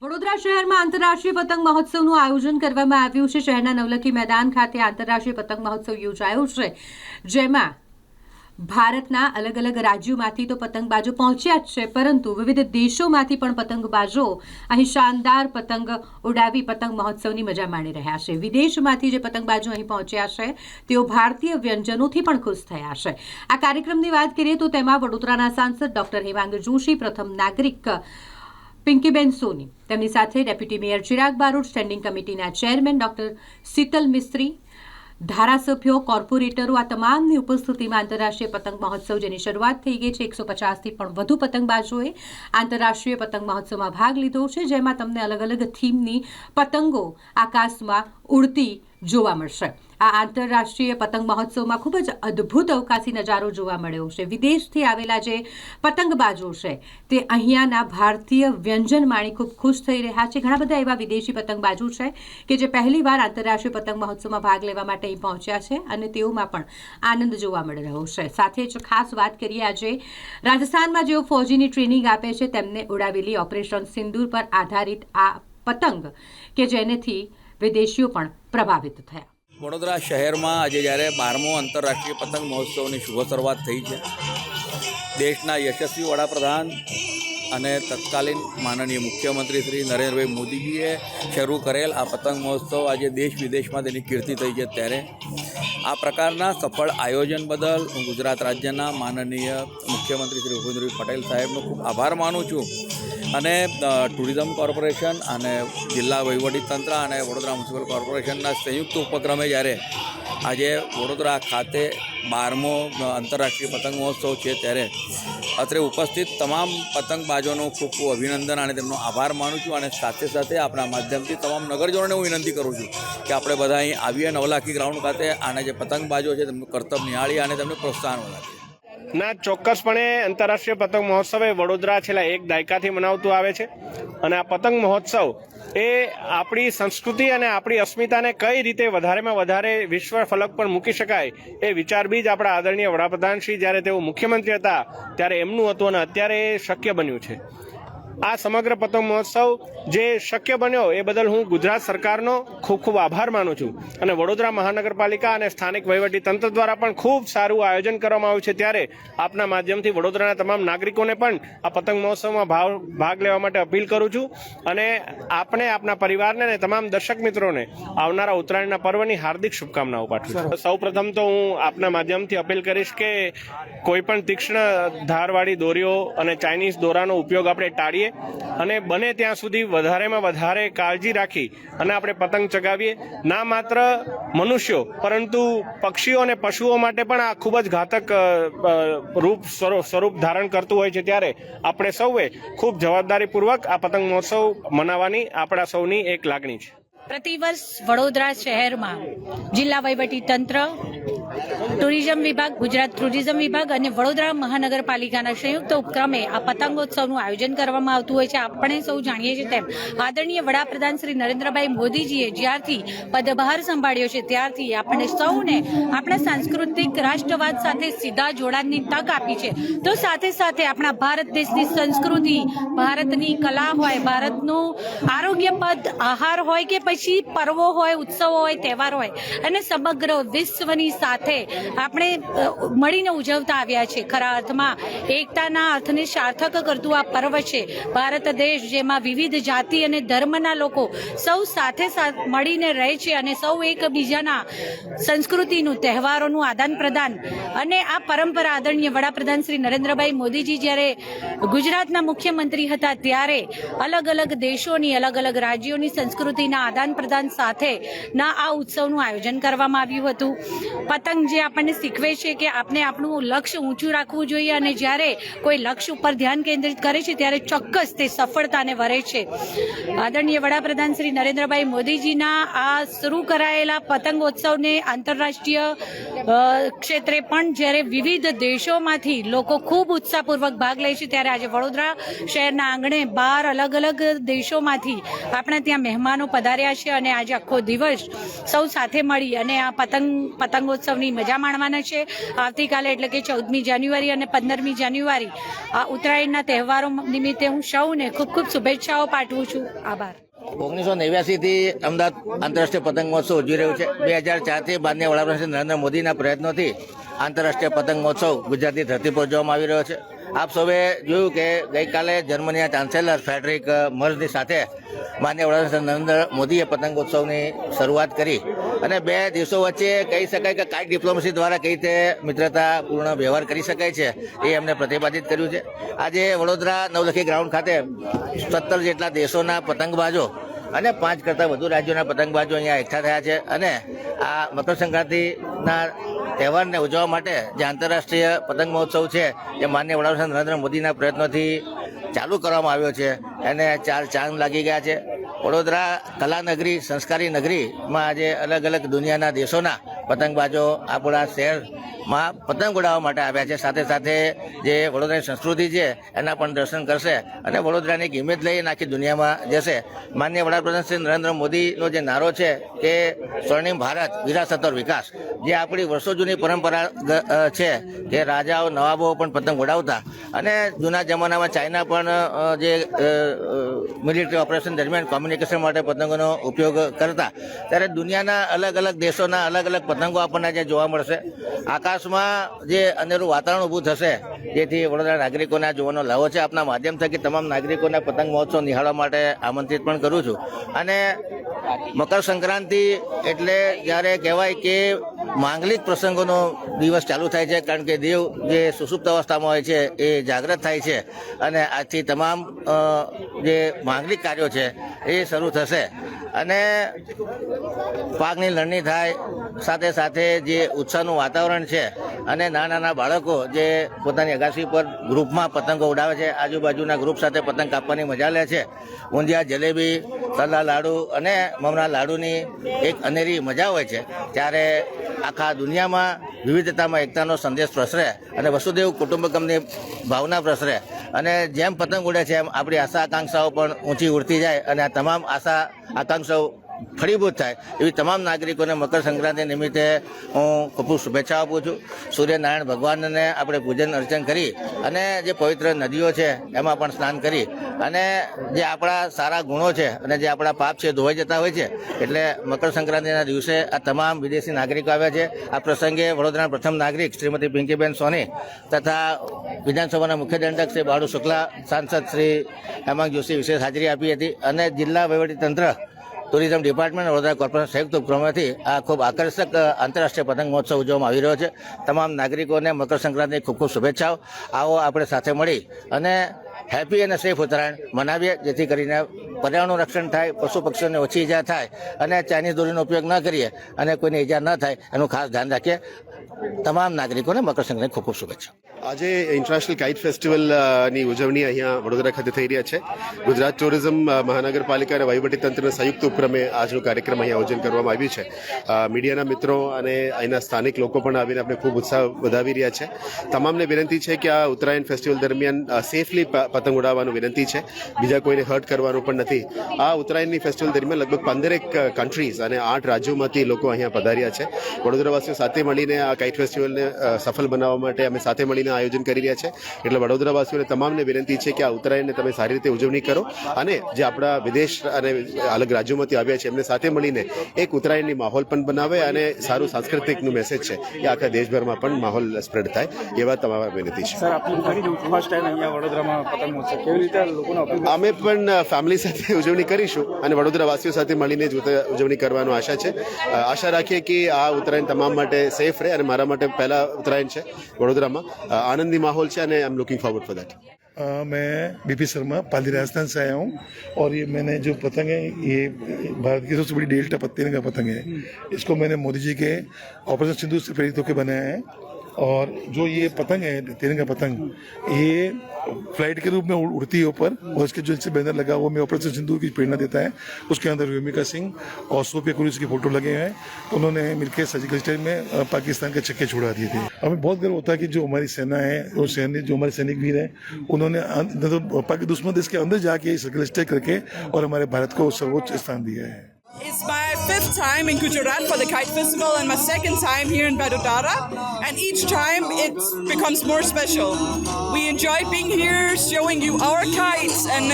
વડોદરા શહેરમાં આંતરરાષ્ટ્રીય પતંગ મહોત્સવનું આયોજન કરવામાં આવ્યું છે। શહેરના નવલખી મેદાન ખાતે આંતરરાષ્ટ્રીય પતંગ મહોત્સવ યોજાયો છે, જેમાં ભારતના અલગ અલગ રાજ્યોમાંથી તો પતંગબાજો પહોંચ્યા જ છે, પરંતુ વિવિધ દેશોમાંથી પણ પતંગબાજો અહીં શાનદાર પતંગ ઉડાવી પતંગ મહોત્સવની મજા માણી રહ્યા છે। વિદેશમાંથી જે પતંગબાજો અહીં પહોંચ્યા છે તેઓ ભારતીય વ્યંજનોથી પણ ખુશ થયા છે। આ કાર્યક્રમની વાત કરીએ તો તેમાં વડોદરાના સાંસદ ડોક્ટર હેમાંગ જોશી, પ્રથમ નાગરિક પિંકીબેન સોની, તેમની સાથે deputy mayor Chirag Barot, standing કમિટીના ચેરમેન ડોક્ટર શીતલ મિસ્ત્રી, ધારાસભ્યો, કોર્પોરેટરો, આ તમામની ઉપસ્થિતિમાં આંતરરાષ્ટ્રીય પતંગ મહોત્સવ જેની શરૂઆત થઈ ગઈ છે। 150થી પણ વધુ પતંગબાજોએ આંતરરાષ્ટ્રીય પતંગ મહોત્સવમાં ભાગ લીધો છે, જેમાં તમને અલગ અલગ થીમની પતંગો આકાશમાં ઉડતી જોવા મળશે। આ આંતરરાષ્ટ્રીય પતંગ મહોત્સવમાં ખૂબ જ અદ્ભુત અવકાશી નજારો જોવા મળ્યો છે। વિદેશથી આવેલા જે પતંગબાજો છે તે અહીંયાના ભારતીય વ્યંજન માણી ખૂબ ખુશ થઈ રહ્યા છે। ઘણા બધા એવા વિદેશી પતંગબાજો છે કે જે પહેલીવાર આંતરરાષ્ટ્રીય પતંગ મહોત્સવમાં ભાગ લેવા માટે અહીં પહોંચ્યા છે અને તેઓમાં પણ આનંદ જોવા મળી રહ્યો છે। સાથે જ ખાસ વાત કરીએ, આજે રાજસ્થાનમાં જેઓ ફૌજીની ટ્રેનિંગ આપે છે તેમને ઉડાવેલી ઓપરેશન સિંદૂર પર આધારિત આ પતંગ કે જેનેથી વિદેશીઓ પણ પ્રભાવિત થયા। વડોદરા શહેરમાં આજે જ્યારે 12મો આંતરરાષ્ટ્રીય પતંગ મહોત્સવની શુભ શરૂઆત થઈ છે, દેશના યશસ્વી વડાપ્રધાન અને તત્કાલીન માનનીય મુખ્યમંત્રી શ્રી નરેન્દ્રભાઈ મોદીજીએ શરૂ કરેલ આ પતંગ મહોત્સવ આજે દેશ વિદેશમાં તેની કીર્તિ થઈ છે, ત્યારે આ પ્રકારના સફળ આયોજન બદલ હું ગુજરાત રાજ્યના માનનીય મુખ્યમંત્રી શ્રી ભૂપેન્દ્રભાઈ પટેલ સાહેબનો ખૂબ આભાર માનું છું અને ટુરિઝમ કોર્પોરેશન અને જિલ્લા વહીવટીતંત્ર અને વડોદરા મ્યુનિસિપલ કોર્પોરેશનના સંયુક્ત ઉપક્રમે જ્યારે આજે વડોદરા ખાતે 12મો આંતરરાષ્ટ્રીય પતંગ મહોત્સવ છે, ત્યારે અત્રે ઉપસ્થિત તમામ પતંગબાજોનો ખૂબ ખૂબ અભિનંદન અને તેમનો આભાર માનું છું અને સાથે સાથે આપણા માધ્યમથી તમામ નગરજનોને હું વિનંતી કરું છું કે આપણે બધા અહીં આવીએ નવલાખી ગ્રાઉન્ડ ખાતે અને જે પતંગબાજો છે તેમનું કરતબ નિહાળીએ અને તેમને પ્રોત્સાહન વધારીએ। ના, ચોક્કસપણે આંતરરાષ્ટ્રીય પતંગ મહોત્સવ એ વડોદરા છેલ્લા એક દાયકાથી મનાવતું આવે છે અને આ પતંગ મહોત્સવ એ આપણી સંસ્કૃતિ અને આપણી અસ્મિતાને કઈ રીતે વધારેમાં વધારે વિશ્વ ફલક પર મૂકી શકાય એ વિચારબીજ આપણા આદરણીય વડાપ્રધાન શ્રી જ્યારે તેઓ મુખ્યમંત્રી હતા ત્યારે એમનું હતું અને અત્યારે એ શક્ય બન્યું છે। આ સમગ્ર પતંગ મહોત્સવ જે શક્ય બન્યો એ બદલ હું ગુજરાત સરકારનો ખૂબ ખૂબ આભાર માનું છું અને વડોદરા મહાનગરપાલિકા અને સ્થાનિક વહીવટી તંત્ર દ્વારા પણ ખૂબ સારું આયોજન કરવામાં આવ્યું છે, ત્યારે આપના માધ્યમથી વડોદરાના તમામ નાગરિકોને પણ આ પતંગ મહોત્સવમાં ભાગ લેવા માટે અપીલ કરું છું અને આપણે આપના પરિવારને અને તમામ દર્શક મિત્રોને આવનારા ઉત્તરાયણના પર્વની હાર્દિક શુભકામનાઓ પાઠવું છું। સૌપ્રથમ તો હું આપના માધ્યમથી અપીલ કરીશ કે કોઈ પણ તીક્ષ્ણ ધારવાળી દોરીઓ અને ચાઇનીઝ દોરાનો ઉપયોગ આપણે ટાળીએ અને બને ત્યાં સુધી વધારેમાં વધારે કાળજી રાખી અને આપણે પતંગ ચગાવીએ। ના માત્ર મનુષ્યો પરંતુ પક્ષીઓ અને પશુઓ માટે પણ આ ખૂબ જ ઘાતક સ્વરૂપ ધારણ કરતું હોય છે, ત્યારે આપણે સૌએ ખૂબ જવાબદારીપૂર્વક આ પતંગ મહોત્સવ મનાવવાની આપણા સૌની એક લાગણી છે। પ્રતિવર્ષ વડોદરા શહેરમાં જિલ્લા વહીવટી તંત્ર, ટુરિઝમ વિભાગ, ગુજરાત ટુરિઝમ વિભાગ અને વડોદરા મહાનગરપાલિકાના સંયુક્ત ઉપક્રમે આ પતંગોત્સવનું આયોજન કરવામાં આવતું હોય છે। આપણે સૌ જાણીએ છીએ તેમ આદરણીય વડાપ્રધાન શ્રી નરેન્દ્રભાઈ મોદીજીએ જ્યારથી પદભાર સંભાળ્યો છે ત્યારથી આપણે સૌને આપણા સાંસ્કૃતિક રાષ્ટ્રવાદ સાથે સીધા જોડાણની તક આપી છે। તો સાથે સાથે આપણા ભારત દેશની સંસ્કૃતિ, ભારતની કલા હોય, ભારતનું આરોગ્યપદ આહાર હોય કે પછી પર્વો હોય, ઉત્સવો હોય, તહેવાર હોય અને સમગ્ર વિશ્વની સાથે આપણે મળીને ઉજવતા આવ્યા છે। ખરા અર્થમાં એકતાના અર્થને સાર્થક કરતું આ પર્વ છે। ભારત દેશ જેમાં વિવિધ જાતિ અને ધર્મના લોકો સૌ સાથે મળીને રહે છે અને સૌ એકબીજાના સંસ્કૃતિનું, તહેવારોનું આદાન પ્રદાન અને આ પરંપરા આદરણીય વડાપ્રધાન શ્રી નરેન્દ્રભાઈ મોદીજી જ્યારે ગુજરાતના મુખ્યમંત્રી હતા ત્યારે અલગ અલગ દેશોની, અલગ અલગ રાજ્યોની સંસ્કૃતિના આદાન પ્રદાન સાથે ના આ ઉત્સવનું આયોજન કરવામાં આવ્યું હતું। પતંગ જે આપણને શીખવે છે કે આપણે આપણું લક્ષ્ય ઊંચું રાખવું જોઈએ અને જ્યારે કોઈ લક્ષ્ય ઉપર ધ્યાન કેન્દ્રિત કરે છે ત્યારે ચોક્કસ તે સફળતાને વરે છે। આદરણીય વડાપ્રધાન શ્રી નરેન્દ્રભાઈ મોદીજીના આ શરૂ કરાયેલા પતંગોત્સવને આંતરરાષ્ટ્રીય ક્ષેત્રે પણ જ્યારે વિવિધ દેશોમાંથી લોકો ખૂબ ઉત્સાહપૂર્વક ભાગ લે છે, ત્યારે આજે વડોદરા શહેરના આંગણે 12 અલગ અલગ દેશોમાંથી આપણા ત્યાં મહેમાનો પધાર્યા છે અને આજે આખો દિવસ સૌ સાથે મળી અને આ પતંગોત્સવની મજા માણવાના છે. આવતીકાલે એટલે કે 14મી જાન્યુઆરી અને 15મી જાન્યુઆરી આ ઉત્તરાયણના તહેવારો નિમિત્તે હું સૌને ખૂબ ખૂબ શુભેચ્છાઓ પાઠવું છું. આભાર. 1989થી અમદાવાદ આંતરરાષ્ટ્રીય પતંગ મહોત્સવ ઉજવી રહ્યું છે. 2004થી માનનીય વડાપ્રધાન નરેન્દ્ર મોદીના પ્રયત્નોથી આંતરરાષ્ટ્રીય પતંગ મહોત્સવ ગુજરાતની ધરતી પર જોવામાં આવી રહ્યો છે. આપ સૌએ જોયું કે ગઈકાલે જર્મનીના ચાન્સેલર ફેડરિક મર્ઝની સાથે માનનીય વડાપ્રધાન નરેન્દ્ર મોદીએ પતંગોત્સવની શરૂઆત કરી અને બે દેશો વચ્ચે કહી શકાય કે કાંઈક ડિપ્લોમસી દ્વારા કઈ રીતે મિત્રતાપૂર્ણ વ્યવહાર કરી શકાય છે એ એમને પ્રતિપાદિત કર્યું છે. આજે વડોદરા નવલખી ગ્રાઉન્ડ ખાતે 17 જેટલા દેશોના પતંગબાજો અને 5 કરતાં વધુ રાજ્યોના પતંગબાજો અહીંયા એકઠા થયા છે અને આ મકર સંક્રાંતિના તહેવારને ઉજવવા માટે જે આંતરરાષ્ટ્રીય પતંગ મહોત્સવ છે એ માનનીય વડાપ્રધાન નરેન્દ્ર મોદીના પ્રયત્નોથી ચાલુ કરવામાં આવ્યો છે એને 4 ચાંદ લાગી ગયા છે. વડોદરા કલાનગરી, સંસ્કારી નગરીમાં આજે અલગ અલગ દુનિયાના દેશોના પતંગબાજો આપણા શહેરમાં પતંગ ઉડાવવા માટે આવ્યા છે. સાથે સાથે જે વડોદરાની સંસ્કૃતિ છે એના પણ દર્શન કરશે અને વડોદરાની એક ઇમેજ લઈને આખી દુનિયામાં જશે. માનનીય વડાપ્રધાન શ્રી નરેન્દ્ર મોદીનો જે નારો છે કે સ્વર્ણિમ ભારત વિરાસત ઓર વિકાસ, જે આપણી વર્ષો જૂની પરંપરા છે કે રાજાઓ નવાબો પણ પતંગ ઉડાવતા અને જૂના જમાનામાં ચાઇના પણ જે મિલિટરી ઓપરેશન દરમિયાન કોમ્યુનિકેશન માટે પતંગોનો ઉપયોગ કરતા, ત્યારે દુનિયાના અલગ અલગ દેશોના અલગ અલગ પતંગો આપણને જે જોવા મળશે. આકાશમાં જે અનેરું વાતાવરણ ઊભું થશે જેથી વડોદરા નાગરિકોને આ જોવાનો લાવો છે. આપના માધ્યમ થકી તમામ નાગરિકોને પતંગ મહોત્સવ નિહાળવા માટે આમંત્રિત પણ કરું છું. અને મકર સંક્રાંતિ એટલે જ્યારે કહેવાય કે માંગલિક પ્રસંગોનો દિવસ ચાલુ થાય છે, કારણ કે દેવ જે સુષુપ્ત અવસ્થામાં હોય છે એ જાગૃત થાય છે અને આજથી તમામ જે માંગલિક કાર્યો છે એ શરૂ થશે અને પાકની લણણી થાય, સાથે સાથે જે ઉત્સાહનું વાતાવરણ છે અને નાના બાળકો જે પોતાની અગાસી પર ગ્રુપમાં પતંગો ઉડાવે છે, આજુબાજુના ગ્રુપ સાથે પતંગ કાપવાની મજા લે છે. ઊંધિયા, જલેબી, તલના લાડુ અને મમરા લાડુની એક અનેરી મજા હોય છે. ત્યારે આખા દુનિયામાં વિવિધતામાં એકતાનો સંદેશ પ્રસરે અને વસુદેવ કુટુંબકમની ભાવના પ્રસરે અને જેમ પતંગ ઉડે છે એમ આપણી આશા આકાંક્ષાઓ પણ ઊંચી ઉડતી જાય અને આ તમામ આશા આકાંક્ષાઓ ફળીભૂત થાય એવી તમામ નાગરિકોને મકર સંક્રાંતિ નિમિત્તે હું ખૂબ શુભેચ્છા આપું છું. સૂર્યનારાયણ ભગવાનને આપણે પૂજન અર્ચન કરી અને જે પવિત્ર નદીઓ છે એમાં પણ સ્નાન કરી અને જે આપણા સારા ગુણો છે અને જે આપણા પાપ છે ધોવાઈ જતા હોય છે. એટલે મકર સંક્રાંતિના દિવસે આ તમામ વિદેશી નાગરિકો આવ્યા છે. આ પ્રસંગે વડોદરાના પ્રથમ નાગરિક શ્રીમતી પિંકીબેન સોની તથા વિધાનસભાના મુખ્ય દંડક શ્રી બાળુ શુક્લા, સાંસદ શ્રી હેમાંગ જોશી વિશેષ હાજરી આપી હતી અને જિલ્લા વહીવટીતંત્ર, ટુરિઝમ ડિપાર્ટમેન્ટ, વડોદરા કોર્પોરેશન સંયુક્ત ઉપક્રમથી આ ખૂબ આકર્ષક આંતરરાષ્ટ્રીય પતંગ મહોત્સવ ઉજવવામાં આવી રહ્યો છે. તમામ નાગરિકોને મકર સંક્રાંતિની ખૂબ ખૂબ શુભેચ્છાઓ. આવો આપણે સાથે મળી અને હેપી અને સેફ ઉત્તરાયણ મનાવીએ, જેથી કરીને પર્યાવરણનું રક્ષણ થાય, પશુ પક્ષીઓને ઓછી ઈજા થાય અને ચાઇનીઝ દોરીનો ઉપયોગ ન કરીએ અને કોઈને ઈજા ન થાય એનું ખાસ ધ્યાન રાખીએ. તમામ નાગરિકોને મકર સંક્રાંતિની ખૂબ ખૂબ શુભેચ્છા. આજે ઇન્ટરનેશનલ કાઇટ ફેસ્ટિવલની ઉજવણી અહીંયા વડોદરા ખાતે થઈ રહ્યા છે. ગુજરાત ટુરિઝમ મહાનગરપાલિકા અને વહીવટીતંત્રના સંયુક્ત ઉપક્રમે આજનો કાર્યક્રમ અહીંયા આયોજન કરવામાં આવ્યું છે. મીડિયાના મિત્રો અને અહીંના સ્થાનિક લોકો પણ આવીને આપણે ખૂબ ઉત્સાહ વધાવી રહ્યા છે. તમામને વિનંતી છે કે આ ઉત્તરાયણ ફેસ્ટિવલ દરમિયાન સેફલી પતંગ ઉડાવવાનું વિનંતી છે, બીજા કોઈને હર્ટ કરવાનું પણ નથી. આ ઉત્તરાયણની ફેસ્ટિવલ દરમિયાન લગભગ 15 કન્ટ્રીઝ અને 8 રાજ્યોમાંથી લોકો અહીંયા પધાર્યા છે. વડોદરાવાસીઓ સાથે મળીને આ કાઇટ ફેસ્ટિવલને સફળ બનાવવા માટે અમે સાથે મળીને આયોજન કરી રહ્યા છે. એટલે વડોદરાવાસીઓને તમામને વિનંતી છે કે આ ઉત્તરાયણને તમે સારી રીતે ઉજવણી કરો અને જે આપણા વિદેશ અને અલગ રાજ્યોમાંથી આવ્યા છે એમને સાથે મળીને એક ઉત્તરાયણની માહોલ પણ બનાવે અને સારું સાંસ્કૃતિકનું મેસેજ છે એ આખા દેશભરમાં પણ માહોલ સ્પ્રેડ થાય, એવા તમારા વિનંતી છે. અમે પણ ફેમિલી સાથે ઉજવણી કરીશું અને વડોદરાવાસીઓ સાથે મળીને જ ઉજવણી કરવાનો આશા છે. આશા રાખીએ કે આ ઉત્તરાયણ તમામ માટે સેફ રહે અને મારા માટે પહેલા ઉત્તરાયણ છે વડોદરામાં. आनंदी माहौल है I am looking forward for that. मैं बीपी शर्मा पाली राजस्थान से आया हूँ और ये मैंने जो पतंग है ये भारत की सबसे बड़ी डेल्टा पत्ते का पतंग है. इसको मैंने मोदी जी के ऑपरेशन सिंधु से प्रेरित होकर बनाया है और जो ये पतंग है तिरंगा पतंग, ये फ्लाइट के रूप में उड़ती है ऊपर, और इसके जो इनसे बैनर लगा हुआ मैं ऑपरेशन सिंदूर की प्रेरणा देता है, उसके अंदर व्योमिका सिंह और सोफिया कुरैशी की फोटो लगे हैं। तो उन्होंने मिलकर सर्जिकल स्ट्राइक में पाकिस्तान के छक्के छुड़ा दिए थे। हमें बहुत गर्व होता है कि जो हमारी सेना है, जो हमारे सैनिक वीर हैं, उन्होंने पाकि दुश्मन देश के अंदर जाके सर्जिकल स्ट्राइक करके और हमारे भारत को सर्वोच्च स्थान दिया है। It's my 5th time in Gujarat for the Kite Festival and my 2nd time here in Vadodara, and each time it becomes more special. We enjoy being here, showing you our kites, and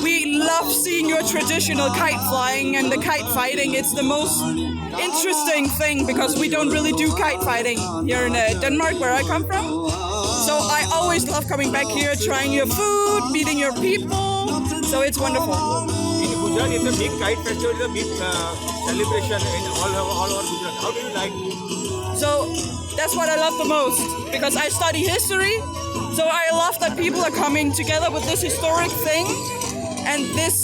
we love seeing your traditional kite flying and the kite fighting. It's the most interesting thing because we don't really do kite fighting here in Denmark, where I come from. So I always love coming back here, trying your food, meeting your people. So it's wonderful. In Gujarat, it's a big kite festival, it's a big celebration in all over Gujarat. How do you like it? So that's what I love the most because I study history. So I love that people are coming together with this historic thing and this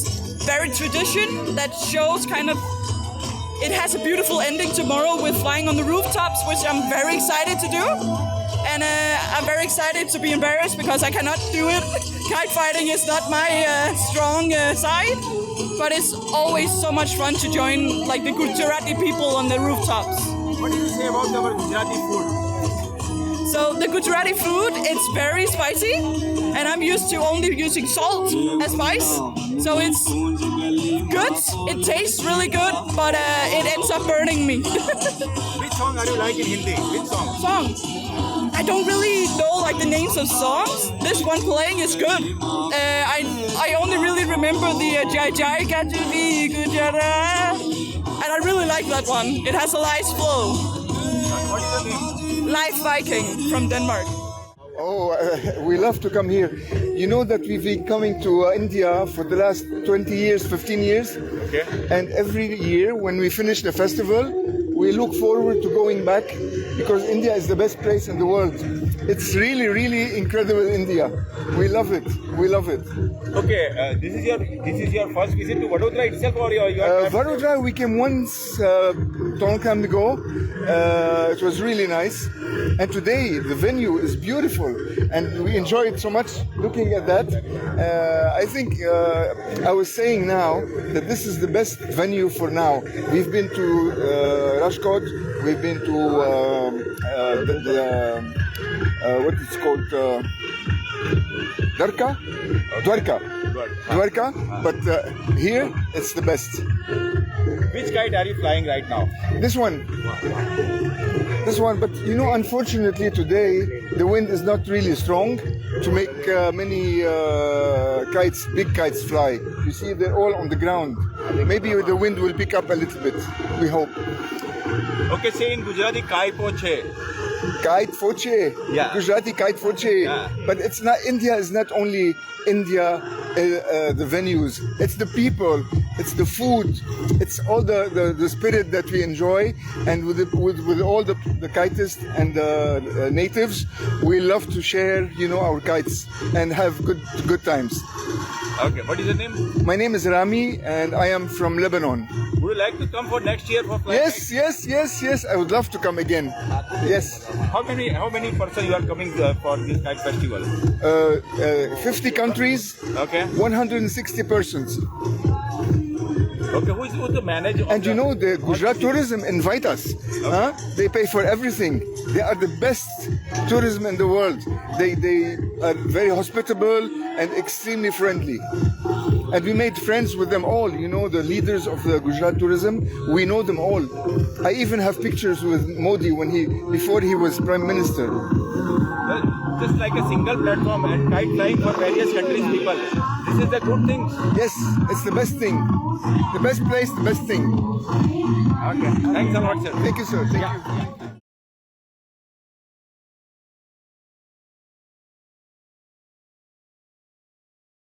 very tradition that shows kind of. It has a beautiful ending tomorrow with flying on the rooftops, which I'm very excited to do. And I'm very excited to be embarrassed because I cannot do it. Kite fighting is not my strong side, but it's always so much fun to join like the Gujarati people on the rooftops. What do you say about our Gujarati food? So the Gujarati food, it's very spicy, and I'm used to only using salt as spice. So it's good. It tastes really good, but it ends up burning me. Which song are you like in Hindi? Which song? Songs. I don't really know like the names of songs. This one playing is good. I only really remember the Jai Jai Gajavi Gujarat, and I really like that one. It has a nice flow. What is the name? Life Viking from Denmark. Oh, we love to come here. You know that we've been coming to India for the last 20 years, 15 years. Okay. And every year when we finish the festival, we look forward to going back because India is the best place in the world. It's really, really incredible, India. We love it. We love it. Okay, this is your first visit to Vadodara itself, or you are Vadodara, we came once long time ago. It was really nice. And today the venue is beautiful and we enjoyed so much looking at that. I think I was saying now that this is the best venue for now. We've been to Rajkot, we've been to what it's called Dwarka, but here it's the best. Which kite are you flying right now? This one, but you know, unfortunately today the wind is not really strong to make many big kites fly. You see, they're all on the ground. Maybe the wind will pick up a little bit, we hope. Okay, say in Gujarati, kai poche. Kite Foche, Yeah. Gujarati Kite Foche. Yeah. But it's not, India is not only India, the venues, it's the people, it's the food, it's all the spirit that we enjoy, and with all the kitists and the natives, we love to share, you know, our kites and have good times. Okay, what is your name? My name is Rami and I am from Lebanon. Would you like to come for next year for flying? Yes, I would love to come again. Yes. How many person you are coming for this kite festival? 50 countries, Okay. 160 persons. Okay, who is the manager? And you know, the Gujarat Tourism invite us. Huh? They pay for everything. They are the best tourism in the world. They are very hospitable and extremely friendly. And we made friends with them all. You know, the leaders of the Gujarat Tourism, we know them all. I even have pictures with Modi before he was Prime Minister. Just like a single platform and kite flying for various countries people. This is the good thing. Yes, it's the best thing. The best place, the best thing. Okay, thanks a lot, sir. Thank you, sir. Thank you.